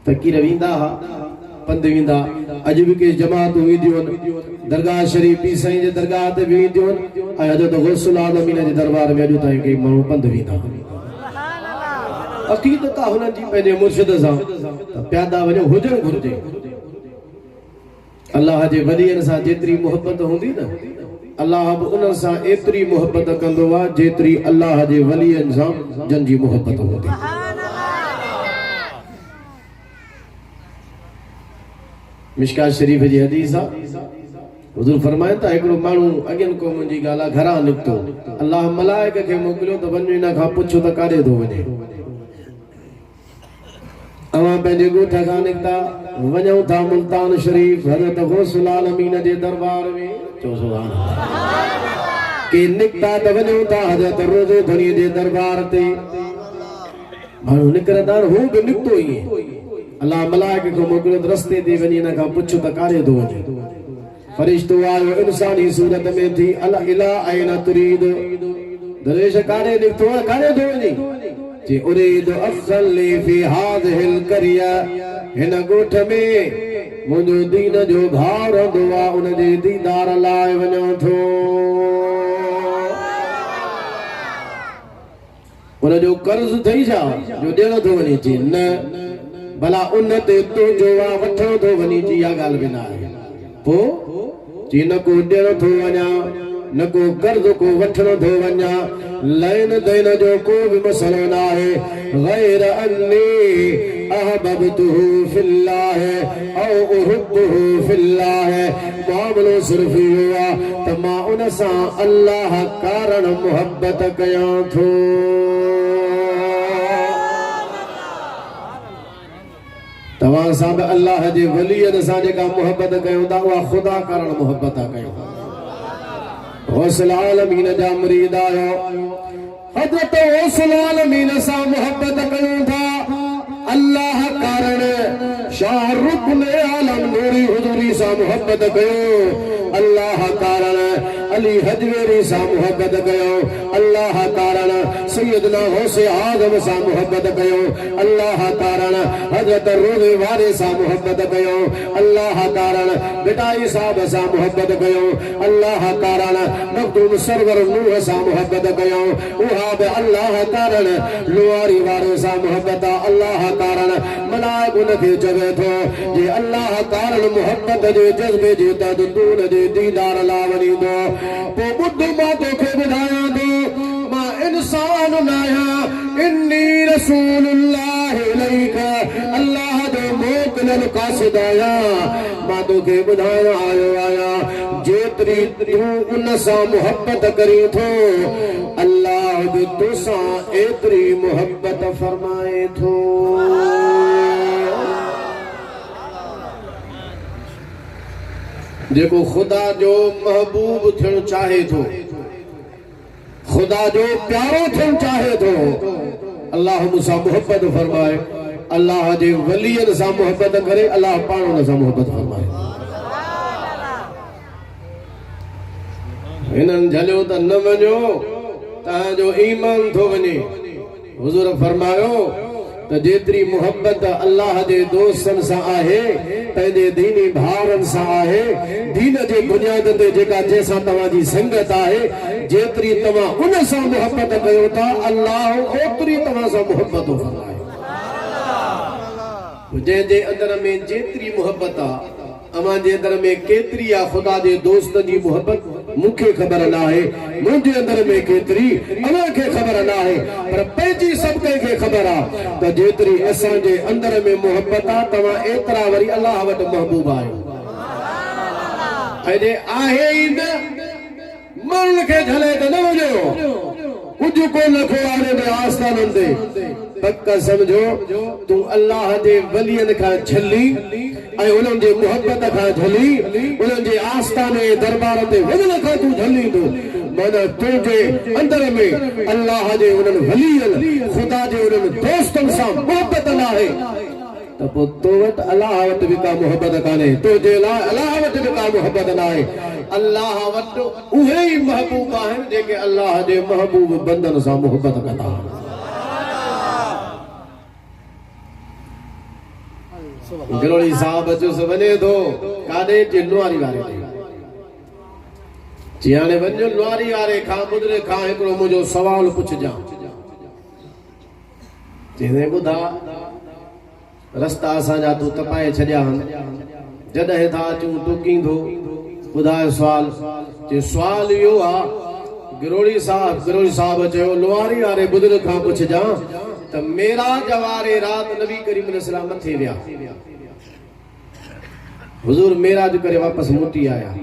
फ़कीर वेंदा पंध वेंदा अॼु बि के जमात वेंदियूं दरगाह शरीफ पी साईं जे दरगाह ते वेंदियूं ऐं हज़रत गौसुल आलमीन जे दरबार में अॼु ताईं के माण्हू पंध वेंदा अक़ीदत आहे हुननि जी पंहिंजे मुर्शिद सां त प्यादा वञो हुजणु घुरिजे अल्लाह जे वलीअनि सां जेतिरी मोहबत हूंदी न अल्लाह बि उन्हनि सां एतिरी मोहबत कंदो आहे जेतिरी अल्लाह जे वलीअनि सां जन जी मोहबत हूंदी मिशकात शरीफ जी हदीस आहे हुज़ूर फरमाइनि था हिकिड़ो माण्हू अॻियनि क़ौमुनि जी ॻाल्हि आहे घरां निकितो अल्लाह मलाइक खे मोकिलियो त वञो हिन खां पुछो त काॾे थो वञे अवां पंहिंजे ॻोठ खां निकिता वञूं था मुल्तान शरीफ हज़रत गौसुल आलमीन जे दरबार में चओ सुभान अल्लाह के निकिता त वञूं था हज़रत रोज़े धणीअ जे दरबार ते माण्हू निकिरंदा हू बि निकितो ई अल्लाह मलाइक को मोकिलियो त रस्ते ते वञी हिन खां पुछो त काॾे थो वञे फरिश्तो आयो इंसानी सूरत में थी अला इला ऐन तुरीद दरवेश काॾे निकितो आहे काॾे थो वञे जी उरीद अफ़ज़ली फी हाज़िहिल क़रिया हिन ॻोठ में मुंहिंजो दीन जो भाउ रहंदो आहे उन जे दीदार लाइ वञां थो उन जो कर्ज़ अथई छा जो ॾियणो थो वञे चई न भला उन ते तुंहिंजो आहे वठणो थो वञे जी इहा ॻाल्हि बि न आहे पोइ जी न को ॾियणो थो वञा न को कर्ज़ को वठणो थो वञा लैन दैन जो को बि मसलो न आहे गैर अन्नी अहबबतुहु फिल्लाह औ उहिब्बुहु फिल्लाह मामलो सिर्फ़ इहो आहे त मां उन सां अल्लाह कारण मुहबत कयां थो तव्हां सां बि अल्लाह जे वलीअनि सां जेका मुहबत कयूं था उहा ख़ुदा कारण मुहबत कयूं गौसुल आलमीन जा मुरीद आयो हज़रत गौसुल आलमीन सां मुहबत कयूं था अल्लाह कारण शाह रुकन आलम नूरी हुजूरी सां मुहबत कयो अल्लाह कारण अली हजवेरी सां मुहबत कयो अल्लाह कारण सैयदना गौसे आज़म सां मुहबत कयो अल्लाह कारण हज़रत रोज़े वारे सां मुहबत कयो अल्लाह कारण बिटाई साहब सां मुहबत कयो अल्लाह कारण मखदूम सरवर नूह सां मुहबत कयो उहा बि अल्लाह कारण लुआरी वारे सां मुहबत अल्लाह कारण मलाइक उनखे चवे थो जे अल्लाह कारण मुहबत जे जज़्बे जे तहत तूं उन जे दीदार ला वञींदो पोइ ॿुध मां तोखे ॿुधायां थो मां इंसान न आहियां इन्नी रसूलुल्लाह इलैका अल्लाह जो मोकिलियल क़ासिद आहियां मां तोखे ॿुधाइण आयो आहियां जेतिरी तूं उन सां मुहबत करीं थो अल्लाह बि तोसां एतिरी मुहबत फरमाए थो जेको खुदा जो महबूब थियणु चाहे थो खुदा जो प्यारो थियणु चाहे थो अल्लाह मूंसां मुहबत फरमाए अल्लाह जे वलीअनि सां मुहबत करे अल्लाह पाण उन सां मुहबत फरमाए हिननि झलियो त न वञो तव्हांजो ईमान थो वञे हुज़ूर फरमायो त जेतिरी मुहबत अल्लाह जे दोस्तनि सां आहे पंहिंजे दीनी भाउरनि सां आहे दीन जे बुनियाद ते जेका जंहिंसां तव्हांजी संगत आहे जेतिरी तव्हां उन सां मुहबत कयो था अल्लाह ओतिरी तव्हां सां मुहबत थो फरमाए जंहिंजे अंदर में जेतिरी मुहबत आहे अवां जे अंदर में केतिरी आहे ख़ुदा जे दोस्त जी मुहबत मूंखे ख़बर न आहे मुंहिंजे अंदर में केतिरी अवां खे ख़बर न आहे पर पंहिंजी सभु कंहिंखे ख़बर आहे त जेतिरी असांजे अंदर में मुहबत आहे तव्हां एतिरा वरी अल्लाह वटि महबूब आहियो ऐं आहे ई न माण्हुनि खे झले त न वञो कुझु कोन खोआरे में आस्थाननि ते पक्का समझो तू अल्लाह जे वलियनि खां झली ऐं उन्हनि जे मुहबत खां झली उन्हनि जे आस्थाने दरबार ते वञण खां तू झली थो माना तुंहिंजे अंदर में अल्लाह जे उन्हनि वलियनि ख़ुदा जे उन्हनि दोस्तनि सां मुहबत न आहे त पोइ तो वटि अल्लाह वटि बि का मुहबत कान्हे तुंहिंजे लाइ अल्लाह वटि बि का मुहबत न आहे अल्लाह वटि उहे ई महबूब आहिनि जेके अल्लाह जे महबूब बंदनि सां मुहबत कंदा गिरोड़ी साहब चुस वने थो काडे जे लुआरी वारे जी हाणे वञो लुआरी वारे खां बुधरे खां हिकिड़ो मुंहिंजो सवाल पुछजां चईं ॿुधा रस्ता असांजा तूं तपाए छॾिया आहिनि जॾहिं था अचूं तूं कींदो ॿुधाए सुवाल जे सुवाल इहो आहे गिरोड़ी साहब चयो लुआरी वारे बुधरे खां पुछजां त मेराज वारे रात नबी करीम अलैहिस्सलाम मथे विया हुजूर मेराज करे वापस मोटी आया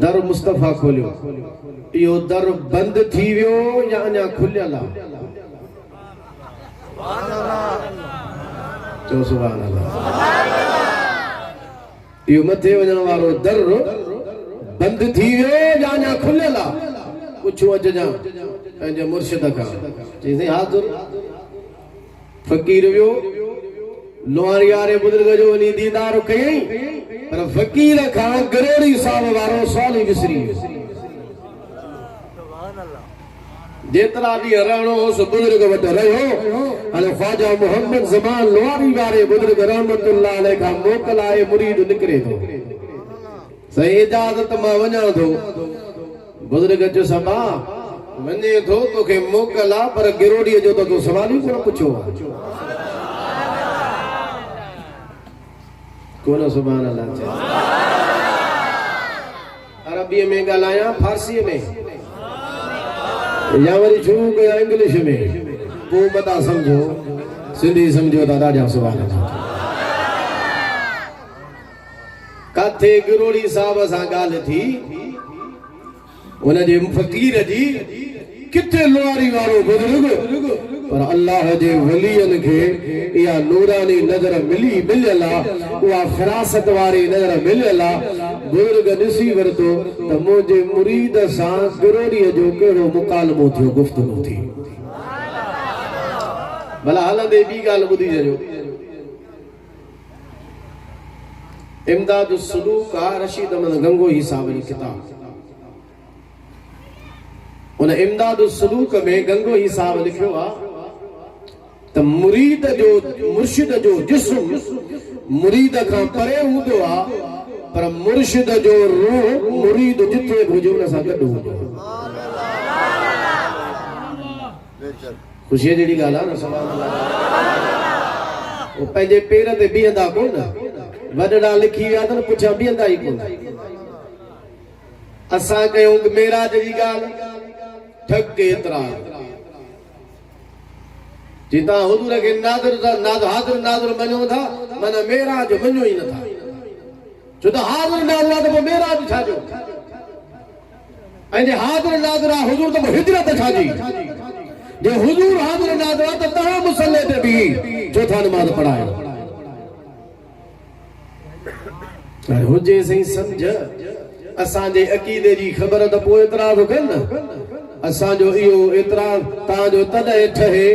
दर मुस्तफा खोलियो इहो दर बंद थी वियो या अञा खुलियल आहे चओ सुभान अल्लाह इहो मथे वञण वारो दर बंद थी वियो या अञा खुलियल आहे पुछो अॼु पंहिंजे मुर्शिद खां चईं हाज़ुर फ़कीर वियो लुआरी वारे बुजुर्ग जो वञी दीदार कयई पर फ़कीर खां गिरोड़ी साहब वारो सवाल ई विसरी वियो जेतिरा ॾींहं रहणो हो बुजुर्ग वटि रहियो हाणे ख्वाजा मोहम्मद ज़मान लुआरी वारे बुजुर्ग रहमतुल्लाह अलैह खां मोकल आहे मुरीद निकिरे थो सही इजाज़त मां वञा थो बुजुर्ग जो सबा वञे थो तोखे मोकल आहे पर गिरोड़ीअ जो त तूं सवाल ई कोन पुछियो कोन सुभान अल्लाह अरबीअ में ॻाल्हायां फारसीअ में या वरी शुरू कया इंग्लिश में पोइ मता समझो सिंधी समझो था ॾाढा सुभान अल्लाह काथे गिरोड़ी साहब सां ॻाल्हि थी उनजे फ़कीर जी किथे लुआरी वारो बुजुर्ग पर अल्लाह जे वलियन खे इहा नूरानी नज़र मिलियल आहे उहा फिरासत वारी नज़र मिलियल आहे बुजुर्ग ॾिसी वरितो त मुंहिंजे मुरीद सां गिरोड़ीअ जो कहिड़ो मुकालमो थियो गुफ़्तगू थी भला हलंदे ॿी ॻाल्हि ॿुधी छॾियो इमदादुस सुलूक आहे रशीद अहमद गंगोही साहब जी किताब उन इमदादुस सुलूक में गंगोही साहब लिखियो आहे त मुरीद जो मुर्शिद जो जिस्म मुरीद खां परे हूंदो आहे पर मुर्शिद जो रूह मुरीद जिथे बि हुजे उन सां गॾु हूंदो ख़ुशीअ जहिड़ी ॻाल्हि आहे न सुभान अल्लाह उहो पंहिंजे पेर ते बीहंदा कोन वॾड़ा लिखी विया अथनि पुठियां बीहंदा ई कोन असां कयूं मेराज जी ॻाल्हि ठग एतिरा जिता हुजूर के नाज़र मञो था माना मेराज मञो ई नथा छो त हाज़िर नाज़र आहे त पोइ मेराज छाजो ऐं जे हाज़िर नाज़र आहे हुजूर त पोइ हिजरत छाजी जे हुजूर हाज़िर नाज़र आहे त तव्हां मुसल्ले ते बीही चौथा नमाज़ पढ़ायो ऐं हुजे सही सम्झ असांजे अक़ीदे जी ख़बर त पोइ एतिराज़ कनि न असांजो इहो एतिराज़ तव्हांजो तॾहिं ठहे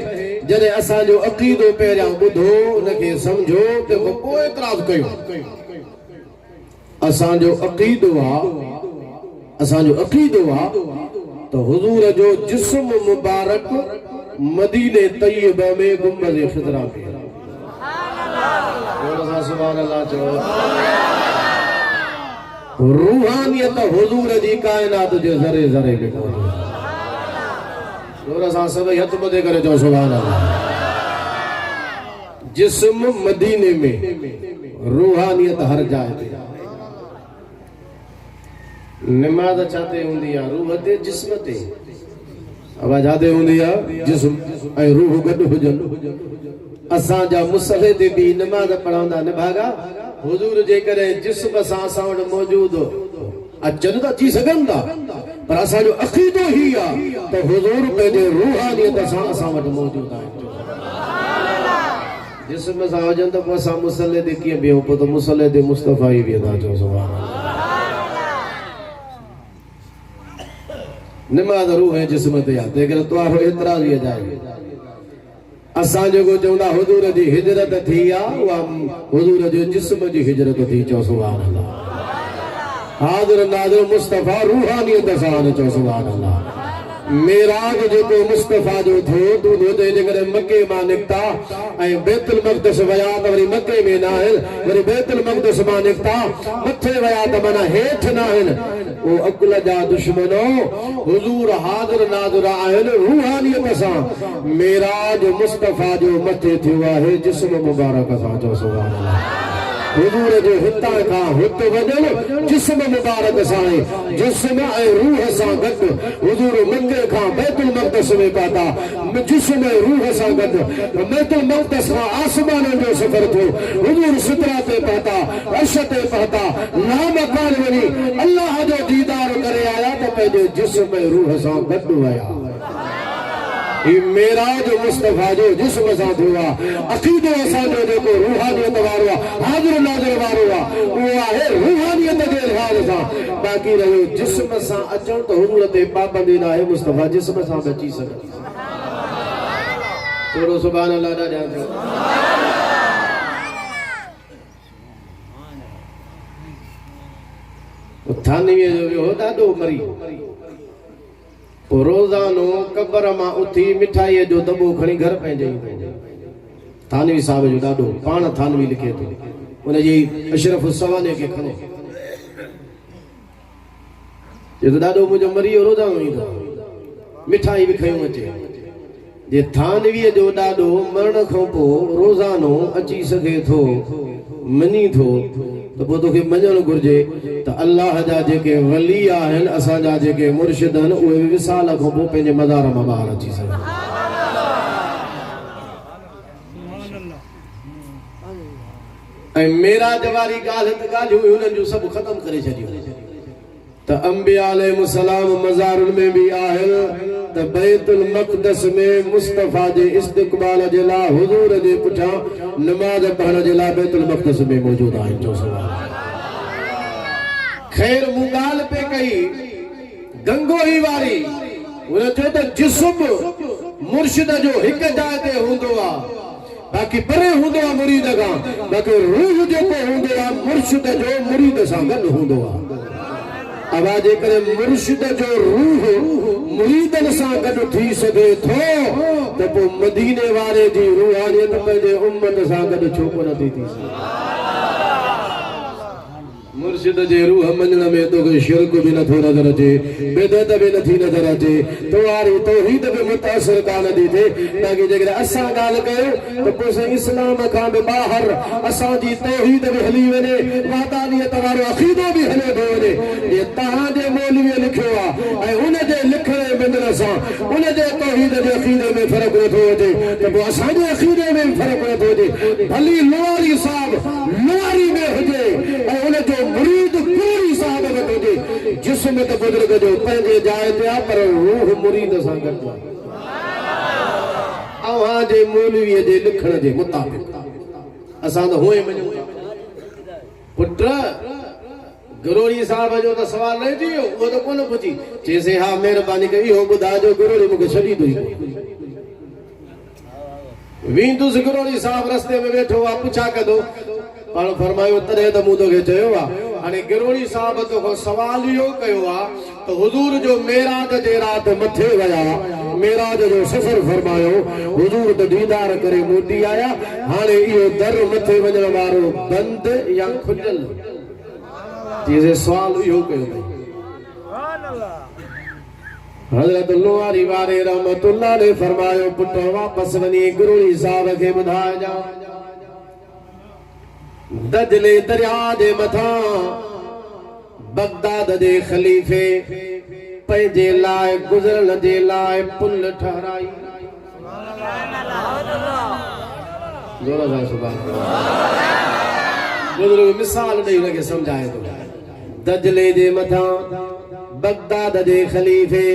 जॾहिं असांजो अक़ीदो पहिरियां ॿुधो उनखे सम्झो तंहिंखां पोइ एतिराज़ कयो असांजो अक़ीदो आहे त हुजूर जो जिस्म मुबारक मदीने तय्यब में गुंबद ख़िज़रा में सुभान अल्लाह चओ रूहानियत हुजूर जी कायनात जे ज़रे ज़रे में कोन्हे जोर सां सभई हथ ॿधे करे चओ सुभान अल्लाह जिस्म मदीने में रूहानियत हर जाइ ते नमाज़ छाते हूंदी आहे रूह ते जिस्म ते आवाज़ छाते हूंदी आहे जिस्म ऐं रूह गॾु हुजनि असांजा मुसले ते बि नमाज़ पढ़ंदा न भागा हुजूर जे करे जिस्म सां असां वटि मौजूदु अचनि त अची सघनि था पर असांजो अक़ीदो ही आहे त हुजूर पंहिंजे रूहानियत सां असां वटि मौजूदु आहिनि जिस्म सां हुजनि त पोइ असां मुसले ते कीअं बीहूं पोइ त मुसले ते मुस्तफ़ा ई बीहंदा चओ सुभान अल्लाह नमाज़ रूह ऐं जिस्म ते आहे तंहिं करे तुंहिंजो एतिराज़ ई अजाए असां जेको चवंदा हुजूर जी हिजरत थी आहे उहा हुजूर जो जिस्म जी हिजरत थी चओ सुभान अल्लाह हाज़िर नाज़िर मुस्तफ़ा रूहानियत सां चओ सुभान अल्लाह मेराज जो मुस्तफा जो थो तू दे जगह मक्के मां निकता ऐ बैतुल मक़दस वया त वरी मक्के में ना है वरी बैतुल मक़दस मां निकता मथे वया त मना हेठ ना है ओ अकुल जा दुश्मनो हुजूर हाज़िर नाज़िर आहिन रूहानियत सा मेराज मुस्तफा जो मथे थियो है जिस्म मुबारक सा जो सुभान अल्लाह हुजूर जो हिता का हुत वजन जिस्म मुबारक साए जिस्म ए रूह सा गद हुजूर मक्के का बैतुल मक़दस में पाता जिस्म रूह सा गद बैतुल मक़दस का आसमान जो सफर थो हुजूर सिदरा पे पाता अर्श ते पाता ना मकान वनी अल्लाह जो दीदार करे आया तो पंहिंजे जिस्म रूह सा गद वया मेराज मुस्तफा जो जिस्म सा थियो अक़ीदो असा जो जेको रूहानियत वारो हाज़िर नाज़िर वारो वो आहे रूहानियत जे लिहाज़ सा बाक़ी रहियो जिस्म सा अचण तो हुजूर ते पाबंदी ना आहे मुस्तफा जिस्म सा बची सके थोड़ो सुभान अल्लाह दा ध्यान थियो थानवी जो हो ॾाढो मरी रोजानो कबर मां उथी मिठाई जो दबो खणी घर पंहिंजे थानवी साहब जो ॾाढो पाण थानवी लिखे थो उनजी अशरफ सवाने खे खणो जो तो ॾाढो मुंहिंजो मरी रोजानो ईंदो मिठाई बि खयूं अचे जे थानवीअ जो ॾाढो मरण खां पोइ रोज़ानो अची सघे थो मनी थो तो पोइ तोखे मञणु घुर्जे त अल्लाह जा जेके वली आहिनि असांजा जेके मुर्शिद आहिनि उहे बि विसाल खां पोइ पंहिंजे मज़ार मां ॿाहिरि अची सघनि ऐं मेराज वारी ॻाल्हि त ॻाल्हियूं हुननि जूं सभु ख़तमु करे छॾियूं त अंबिया अलैहिस्सलाम मज़ारुनि में बि आहिनि त बैतुल मक़दस में मुस्तफा जे इस्तक़बाल जे लाइ हुजूर जे पुठियां नमाज पढ़ण जे लाइ बैतुल मक़दस में मौजूद आहिनि जो सवाल खैर मूं ॻाल्हि पे कई गंगोही वारी उन चयो त जिस्म मुर्शिद जो हिक जाइ ते हूंदो आहे बाक़ी परे हूंदो आहे मुरीद खां बाक़ी रूह जेको हूंदो आहे मुर्शिद जो मुरीद सां गॾु हूंदो आहे आवाज करे मुर्शिद जो रूह मुरीदन सां गॾु थी सघे थो त पोइ मदीने वारे जी रूहानियत पंहिंजे उम्मत सां गॾु छो कोन थी सघे मुर्शिद जे रूह मञण में तोखे शिरक भी नथो नजर अचे बेदत भी नथी नजर अचे तुम्हारी तौहीद भी मुतासिर कान थी थिए ताकि जेकर असां ॻाल्हि कयूं त पोइ इस्लाम खां बि ॿाहिरि असांजी तौहीद भी हली वञे वादानियत वारो अक़ीदो भी हले थो वञे जे तव्हांजे मौलवीअ लिखियो आहे ऐं उन जे लिखण बिंदण सां उन जे तौहीद जे अक़ीदे में फ़र्क़ु नथो अचे त पोइ असांजे अक़ीदे में फ़र्क़ु नथो अचे भली लोहारी साहब लोहारी में हुजे ऐं उन जो मुरीद पूरी साहब में हुजे जिस्म त बुजुर्ग जो पंहिंजे जाइ ते आहे पर रूह मुरीद सां गॾु आहे अव्हां जे मौलवीअ जे लिखण जे मुताबिक़ असां त हुए मञूं पुट गुरोरी साहब जो त सवाल न थी वियो उहो त कोन पुछी चइसि हा महिरबानी कई इहो ॿुधाइजो गुरोरी मूंखे छॾी थो वेंदुसि गुरोरी साहब रस्ते में वेठो आहे पुछा कंदो पाण फरमायो तॾहिं त मूं तोखे चयो आहे हाणे गिरोड़ी साहब तोखां सवाल इहो कयो आहे त हुजूर जो मेराज जे राति मथे विया मेराज जो सफ़र फरमायो हुजूर त दीदार करे मोटी आया हाणे इहो दर मथे वञण वारो बंदि या खुलियल चइसि सवाल इहो कयो हज़रत लोहारी वारे रहमतुल्लाह ने फरमायो पुट वापसि वञी गिरोड़ी साहब खे ॿुधाइजां दजले दरिया जे मथां बगदाद जे खलीफ़े पंहिंजे लाइ गुज़रण जे लाइ पुल ठहराई बुजुर्ग मिसाल ॾेई हुनखे सम्झाए थो दजले जे मथां बगदाद जे खलीफ़े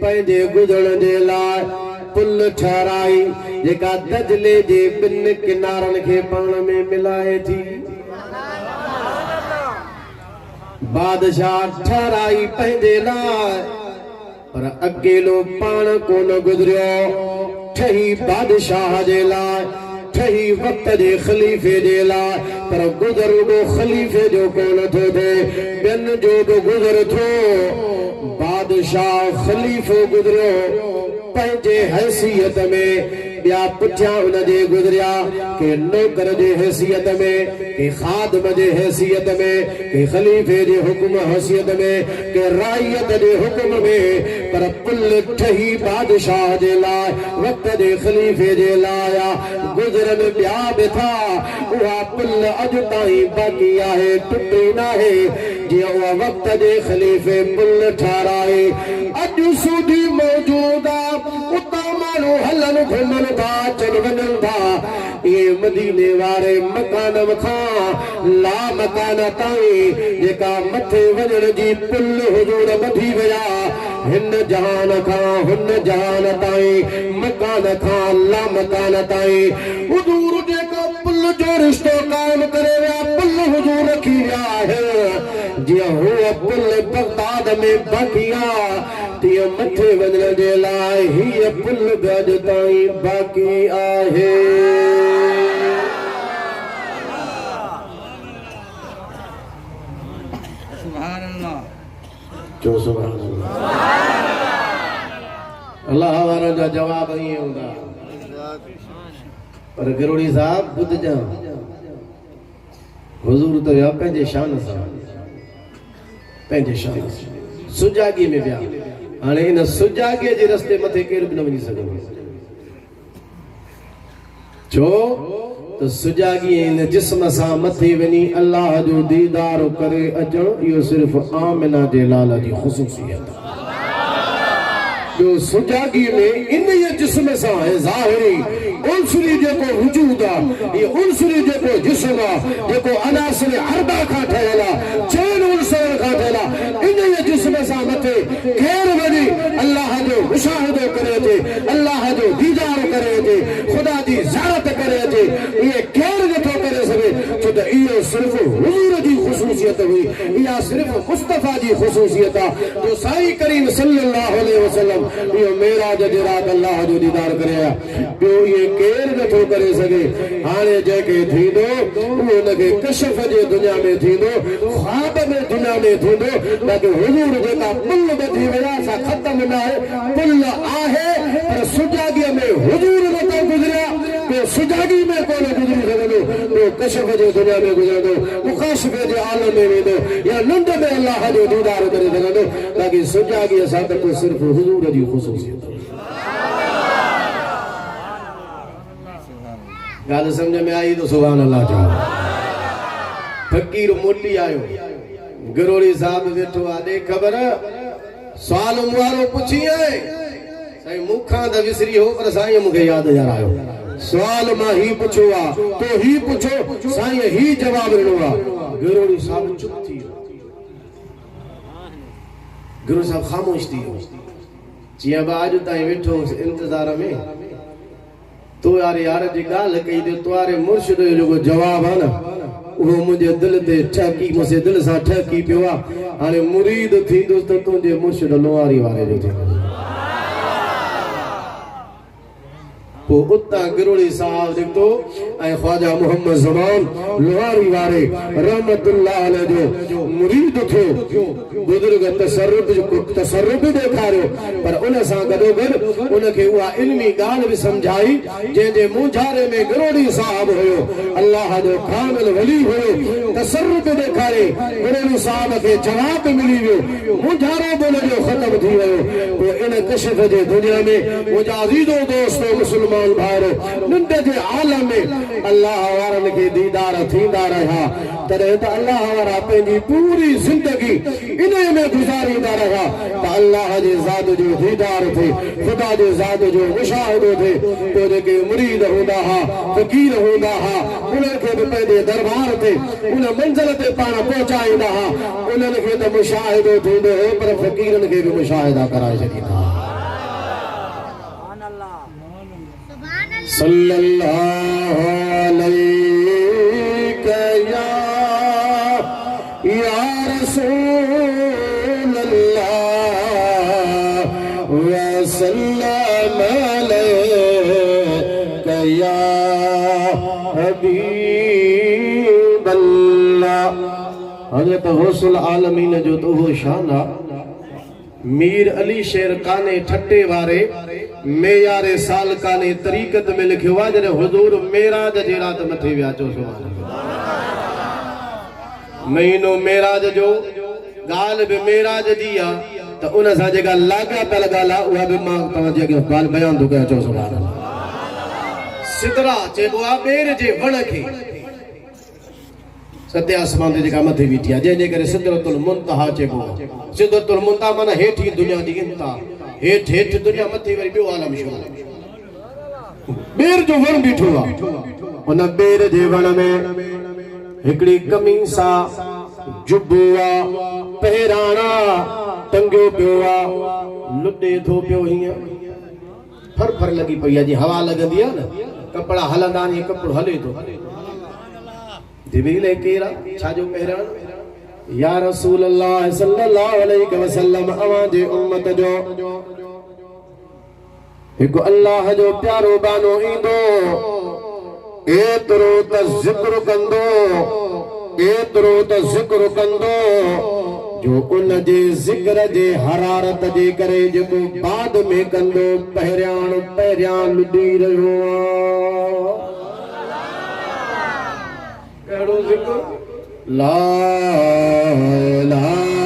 पंहिंजे गुज़रण जे लाइ पुल ठहराई जेका दजले जे ॿिनि किनारनि खे पाण में मिलाए थी बादशाह ठहराई पंहिंजे लाइ पर अकेलो पाण कोन गुज़रियो ठही बादशाह जे लाइ ठही वक्त जे खलीफ़े जे लाइ पर गुज़र बि खलीफ़े जो कोन थो थिए ॿियनि जो बि गुज़र थियो बादशाह खलीफो गुजरियो पंहिंजे हैसियत में ॿिया पुठियां उनजे गुजरिया के नौकर जे हैसियत में के खादम जे हैसियत में के खलीफे जे हुक्म हैसियत में के रायत जे हुक्म में पर पुल ठही बादशाह जे लाइ वक्त जे खलीफे जे लाइ गुजरन ॿिया बि था उहा पुल अॼु ताईं बाक़ी आहे टुटी नाहे जीअं उहा वक्त जे खलीफे पुल ठाराए अॼु सूदी मौजूद आहे उतां माण्हू हलन घुमन था अचन वञनि था ये मदीने वारे मकान खां ला मकान ताईं जेका मथे वञण जी पुल हुजूर ॿधी विया हिन जहान खां हुन जहान ताईं मकान खां ला मकान ताईं हुजूर जेका पुल जो रिश्तो कायम करे विया पुल हुजूर रखी विया आहिनि जीअं हूअ पुल बगदाद में बाक़ी आहे तीअं मथे वञण जे लाइ हीअ पुल बि अॼु ताईं बाक़ी आहे जो सुभान अल्लाह वारनि जा जवाब ईअं हूंदा पर गिरोड़ी साहब ॿुधजां हुजूर त विया पंहिंजे शान सां पंहिंजे शान सां सुजागी में विया हाणे इन सुजागीअ जे रस्ते मथे केरु बि न वञी सघंदो छो त सुजागी इन जिस्म सां मथे वञी अल्लाह जो दीदार करे अचणु इहो सिर्फ़ आमिना जे लाल जी ख़ुसूसियत जो सुजागी में इन ये जिस्म सां है ज़ाहिरी उनसरी जेको वजूद आहे ये उनसरी जेको जिस्म आहे जेको अनासिर अरबा खां ठहियल आहे चइनि उनसरनि खां ठहियल आहे इन ये जिस्म सां मथे केरु वञी अल्लाह जो मुशाहिदो करे अचे अल्लाह जो दीदार करे अचे ख़ुदा जी ज़ियारत करे अचे इहे केरु नथो करे सघे छो त इहो सिर्फ़ हुज़ूर जी ख़ुसूसियत हुई इहा सिर्फ़ मुस्तफ़ा जी ख़ुसूसियत आहे जो साईं करीम सल्लल्लाहु अलैहि वसल्लम इहो मेराज जी रात अल्लाह जो दीदार करे आया ॿियो इहे केरु नथो करे सघे हाणे जेके थींदो उहो हुनखे कशफ जे दुनिया में थींदो ख्वाब में दुनिया में थींदो बाक़ी हुजूर जेका पुल ॿधी विया सा ख़तम न आहे पुल आहे पर सुजागीअ में हुजूर नथो गुज़रिया ॿियो सुजागी में कोन गुज़री सघंदो ॿियो कशफ जे दुनिया में गुज़रंदो मुखाशिफ़े जे आलम में वेंदो या निंड में अल्लाह जो दीदार करे सघंदो बाक़ी सुजागीअ सां त सिर्फ़ हुजूर जी ख़ुसूसियत गाल समझ में आई तो सुभान अल्लाह चओ फकीर मोटी आयो गिरोड़ी साहब वेठो आहे ख़बर सवाल मुआरो पुछी है साईं मुखां त विसरी हो पर साईं मूंखे यादि ॼाणायो सवाल मां ही पुछो आहे तो ही पुछो साईं ही जवाब ॾिनो आहे गिरोड़ी साहब चुप थी गिरोड़ी साहब ख़ामोश थी जीअं बि अॼु ताईं वेठो इंतज़ार में तो यार जी ॻाल्हि कई त तुआरे मुर्शिद जो जेको जवाब आहे न उहो मुंहिंजे दिलि ते ठहकी मुंहिंजे दिलि सां ठहकी पियो आहे हाणे मुरीद थींदुसि त तुंहिंजे मुर्शिद लोहारी वारे जो थींदो पोइ उतां गिरोड़ी साहब निकितो ऐं ख्वाजा मोहम्मद ज़मान लोहारी वारे रहमतुल्लाह अलैहि जो मुरीद थियो बुजुर्ग तसर्रुफ ॾेखारियो पर उन सां गॾोगॾु उनखे उहा इल्मी ॻाल्हि बि सम्झाई जंहिंजे मुंझारे में गिरोड़ी साहब हुयो अल्लाह जो कामिल वली हुयो तसर्रुफ ॾेखारे गिरोड़ी साहब खे जवाब मिली वियो मुंझारो बि उनजो ख़तम थी वियो पोइ इन कशिफ जे दुनिया में मुंहिंजा अज़ीज़ो दोस्तो मुस्लमान भाइरो निंड जे आलम में अल्लाह वारनि खे दीदार थींदा रहिया तॾहिं त अल्लाह वारा पंहिंजी पूरी ज़िंदगी इन में गुज़ारींदा रहिया त अल्लाह जे ज़ात जो दीदार थिए ख़ुदा जे ज़ात जो मुशाहिदो थिए पोइ जेके मुरीद हूंदा हुआ फ़क़ीर हूंदा हुआ उन्हनि खे बि पंहिंजे दरबार ते उन मंज़िल ते पाण पहुचाईंदा हुआ उन्हनि खे त मुशाहिदो थींदो हो पर फ़क़ीरनि खे बि मुशाहिदा कराए छॾींदा सल्लल्लाहु अलैका या रसूल अल्लाह व सल्लम अलैका या हबीब अल्लाह हज़रत गौसुल आलमीन जो तो वो शान आहे मीर अली शेर काने ठट्टे वारे मेयारे साल काने तरीकत में लिखियो आहे जॾहिं हुजूर मेराज जे रात मथे विया चो सुभाणे महीनो मेराज जो गाल भी मेराज जी आ तो उन सां जेका लागा पिया लॻाल आहे उहा बि मां तव्हांजे अॻियां ॻाल्हि बयान थो कयां चो सुभाणे सिदरा चइबो आहे ॿेर जे वण खे सत्य आसमान ते जेका मथे बीठी आहे जंहिंजे करे सिदरतुल मुंतहा चइबो आहे सिदरतुल मुंतहा माना हेठि दुनिया जी इंतहा हेठि दुनिया मथे वरी ॿियो आलम शुरू ॿेर जो वण बीठो आहे उन ॿेर जे वण में हिकड़ी कमीसा जुबुआ पहिराणा टंगियो पियो आहे लुॾे थो पियो हीअं फर लगी पई आहे जी हवा लॻंदी आहे न कपड़ा हलंदा आहिनि कपिड़ो हले थो दिबिले केरा छाजो पहिराण या रसूल अल्लाह सल्लल्लाहु अलैहि वसल्लम अवां जे उम्मत जो हिकु अल्लाह जो प्यारो बानो ईंदो एतिरो त ज़िक्र कंदो जो उन जे ज़िक्र जे हरारत जे करे जेको बाद में कंदो पहिरियां लुॾी रहियो आहे कहिड़ो ज़िक्र ला इलाहा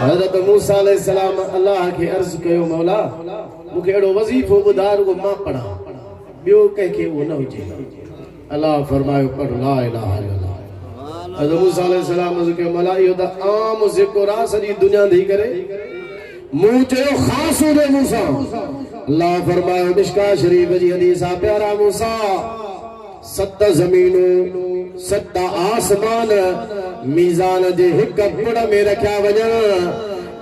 हज़रत मूसा अलैहिस्सलाम अल्लाह के अर्ज़ कयो मौला मूंखे अहिड़ो वज़ीफ़ो ॿुधाए रुगो मां पढ़ां ॿियो कंहिंखे उहो न हुजे अल्लाह फरमायो पढ़ ला इलाहा इल्लल्लाह हज़रत मूसा अलैहिस्सलाम अर्ज़ कयो मौला इहो त आम ज़िक्र आहे सॼी दुनिया ॾेई करे मूं चयो ख़ासि हुजे मूसा अल्लाह फरमायो मिशका शरीफ़ जी हदीस आहे प्यारा मूसा 7 ज़मीनूं 7 आसमान मीज़ान जे हिक पुड़ में रखिया वञण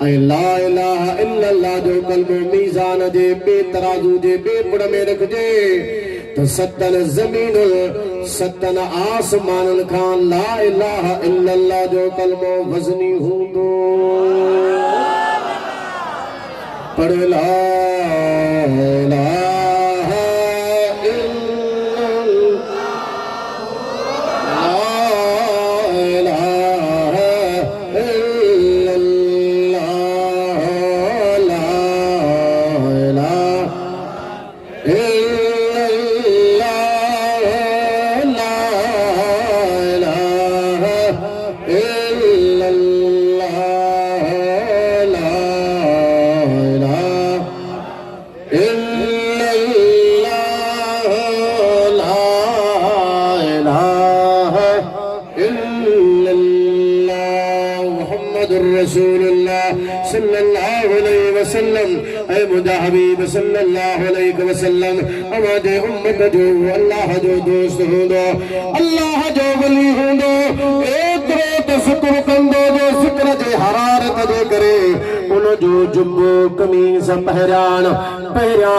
ऐं ला इलाहा इल्लल्लाह जो कलमो मीज़ान जे ॿिए तराज़ू जे ॿिए पुड़ में रखिजे त 7 ज़मीनुनि 7 आसमाननि खां ला इलाहा इल्लल्लाह जो कलमो वज़नी हूंदो पढ़ ला इलाहा सल्लल्लाहु अलैहि वसल्लम ऐ मुंहिंजा हबीब सल्लल्लाहु अलैहि वसल्लम अवांजे उम्मत जो अल्लाह जो दोस्त हूंदो अल्लाह जो वली हूंदो एतिरो त ज़िक्र कंदो जो ज़िक्र जे हरारत जे करे उन जो जुब्बो कमीज़ पहिरियां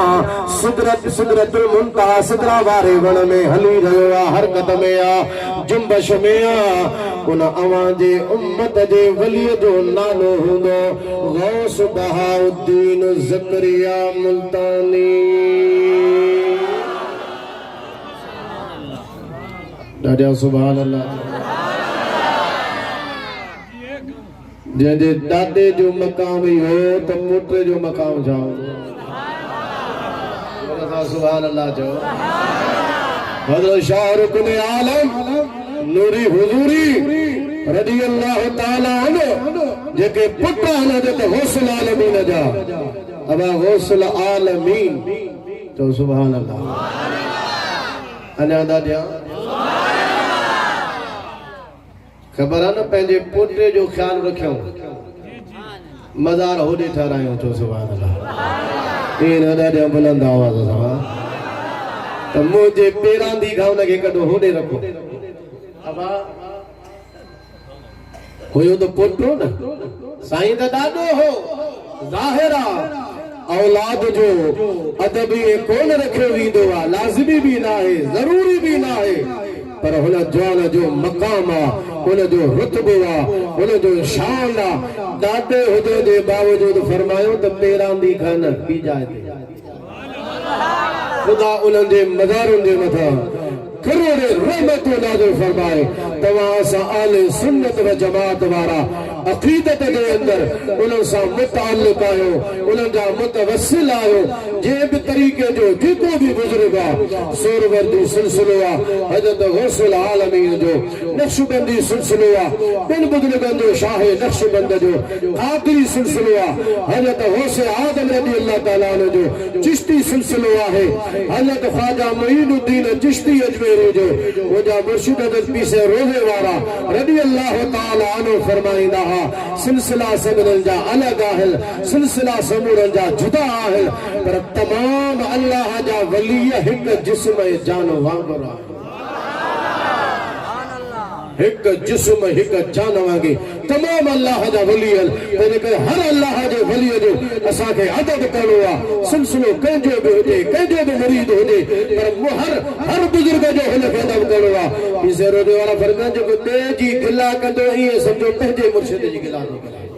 सिदरतुल मुंतहा सिदरा वारे वण में हली रहियो आहे हरकत में आहे जुंबश में आहे उन अवां जे उम्मत जे वली जो नालो हूंदो गौस बहाउद्दीन ज़करिया मुल्तानी ॾाढा सुभान अल्लाह जंहिंजे ॾाॾे जो मक़ाम ई हो त पुट जो मक़ाम छा हूंदो सुभान अल्लाह चओ हज़रत शाहरुख ने आलम नूरी हुजूरी रज़ी अल्लाह ताला अन्हु जेके पुट आहिनि त गौसल आलमीन जा अबा गौसल आलमीन चओ सुभान अल्लाह अञा दादिया ख़बर आहे न पंहिंजे पोटे जो ख़्याल रखियो मज़ार होॾे ठारायूं चओ सुभान अल्लाह इन ॾाढा बुलंद आवाज़ सां त मुंहिंजे पेरांदी खां उनखे कढो होॾे रखो अबा हुयो त पोटो न साईं त ॾाढो हो ज़ाहिर आहे औलाद जो अदब कोन रखियो वेंदो आहे, लाज़िमी भी ना है, ज़रूरी भी ना है, पर हुन जवान जो मक़ाम आहे, हुन जो रुतबो आहे, हुन जो शान आहे। ॾाढे हुजे जे बावजूद फरमायो त पेरां दी खन बीजाए ते खुदा उन्हनि जे मज़ारुनि जे मथां करोड़े रहमतों नाज़िल फरमाए। तवां असां आले सुन्नत व जमात वारा अक़ीदत जे अंदर उन्हनि सां मुतअल्लिक़ आहियो, उन्हनि जा मुतवस्सिल आहियो। जे बि तरीक़े जो जेको बि बुज़ुर्ग आहे, सोरवर्दी सिलसिलो आहे, हज़रत गौसुल आलमीन जो नक्शबंदी सिलसिलो आहे, ॿिनि बुज़ुर्गनि जो शाह नक्शबंद जो क़ादरी सिलसिलो आहे, हज़रत गौसे आदम रज़ी अल्लाह ताला अन्हु जो चिश्ती सिलसिलो आहे, हज़रत ख्वाजा मुईनुद्दीन चिश्ती अजमेरी जो वजा मुर्शिद हज़रत पीसे रोज़े वारा रज़ी अल्लाह ताला अन्हु फरमाईंदा सिलसिला सभिनीनि जा अलॻि आहिनि, सिलसिला समूरनि जा जुदा आहिनि, पर तमाम अल्लाह जा वली हिकु जिस्म ऐं जान वांगुरु आहे। हिकु जिस्म हिकु जान वांगे तमाम अल्लाह जा वली आहिनि। तंहिं करे हर अल्लाह जे वलीअ जो असांखे अदब करणो आहे। सिलसिलो कंहिंजो बि हुजे, कंहिंजो बि मुरीद हुजे, पर हर बुज़ुर्ग जो हुनखे अदब करणो आहे। पीसे रोज़े वारा फरमाइनि जेको ॿिए जी गिला कंदो ईअं सम्झो पंहिंजे मुर्शिद जी गिला थो करे।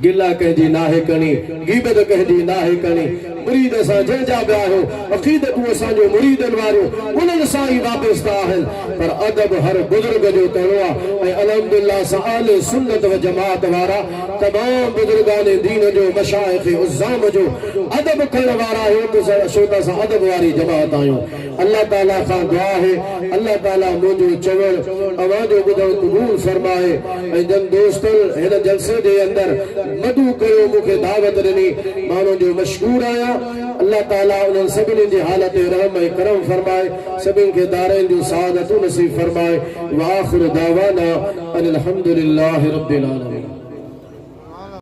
गिला कंहिंजी नाहे करणी, गीबत कंहिंजी नाहे करणी। मुरीद असां जंहिंजा बि आहियो, अक़ीदतूं असांजो मुरीदनि वारियूं उन्हनि सां ई वाबस्ता आहिनि, पर अदब हर बुज़ुर्ग जो करणो आहे। ऐं अल्हम्दुलिल्लाह असां आले सुन्नत व जमात वारा तमाम बुज़ुर्गान दीन जो मशाइख़ उज़्ज़ाम जो अदब करण वारा आहियूं, त छो त असां अदब वारी जमात आहियूं। अल्लाह ताला खां दुआ आहे, अल्लाह ताला मुंहिंजो चवण अवांजो ॿुधण क़बूल फरमाए। ऐं जन दोस्तनि हिन जलसे जे अंदरि मदू कयो, मूंखे दावत ॾिनी, माण्हुनि जो मशहूर आहियां। अल्लाह ताला उन्हनि सभिनी जी हालत रहम ऐं करम फरमाए, सभिनि खे दारनि जूं सआदतूं नसीब फरमाए। व आख़िर दावाना अनिल हम्दुलिल्लाहि रब्बिल आलमीन।